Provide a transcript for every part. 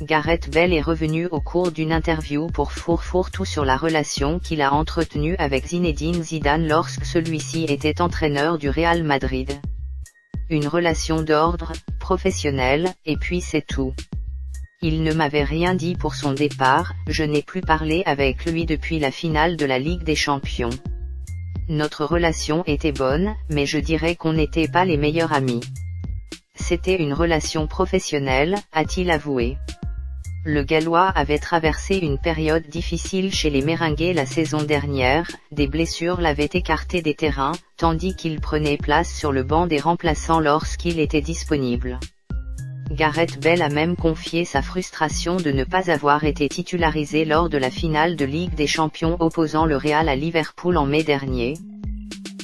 Gareth Bale est revenu au cours d'une interview pour Fourre-Tout sur la relation qu'il a entretenue avec Zinedine Zidane lorsque celui-ci était entraîneur du Real Madrid. Une relation d'ordre professionnel, et puis c'est tout. Il ne m'avait rien dit pour son départ, je n'ai plus parlé avec lui depuis la finale de la Ligue des Champions. Notre relation était bonne, mais je dirais qu'on n'était pas les meilleurs amis. C'était une relation professionnelle, a-t-il avoué. Le Gallois avait traversé une période difficile chez les Merengues la saison dernière, des blessures l'avaient écarté des terrains, tandis qu'il prenait place sur le banc des remplaçants lorsqu'il était disponible. Gareth Bale a même confié sa frustration de ne pas avoir été titularisé lors de la finale de Ligue des Champions opposant le Real à Liverpool en mai dernier.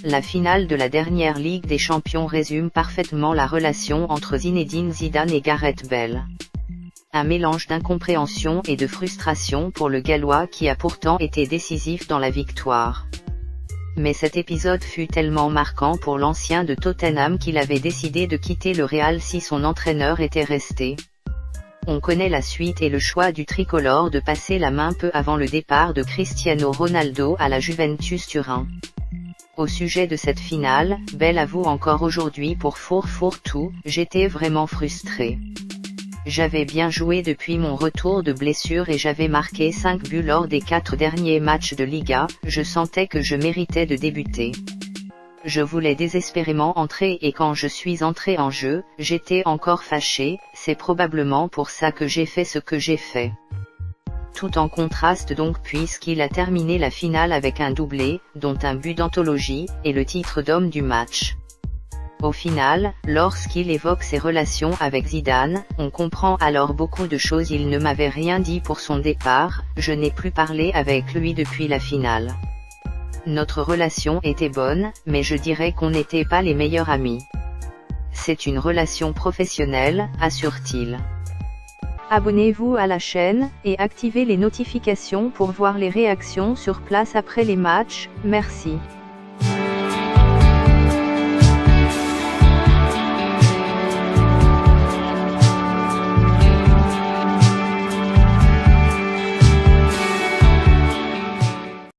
La finale de la dernière Ligue des Champions résume parfaitement la relation entre Zinedine Zidane et Gareth Bale. Un mélange d'incompréhension et de frustration pour le Gallois qui a pourtant été décisif dans la victoire. Mais cet épisode fut tellement marquant pour l'ancien de Tottenham qu'il avait décidé de quitter le Real si son entraîneur était resté. On connaît la suite et le choix du tricolore de passer la main peu avant le départ de Cristiano Ronaldo à la Juventus Turin. Au sujet de cette finale, Bale avoue encore aujourd'hui pour Fourre-Tout, j'étais vraiment frustré. J'avais bien joué depuis mon retour de blessure et j'avais marqué 5 buts lors des 4 derniers matchs de Liga, je sentais que je méritais de débuter. Je voulais désespérément entrer et quand je suis entré en jeu, j'étais encore fâché, c'est probablement pour ça que j'ai fait ce que j'ai fait. Tout en contraste donc puisqu'il a terminé la finale avec un doublé, dont un but d'anthologie, et le titre d'homme du match. Au final, lorsqu'il évoque ses relations avec Zidane, on comprend alors beaucoup de choses. Il ne m'avait rien dit pour son départ, je n'ai plus parlé avec lui depuis la finale. Notre relation était bonne, mais je dirais qu'on n'était pas les meilleurs amis. C'est une relation professionnelle, assure-t-il. Abonnez-vous à la chaîne, et activez les notifications pour voir les réactions sur place après les matchs, merci.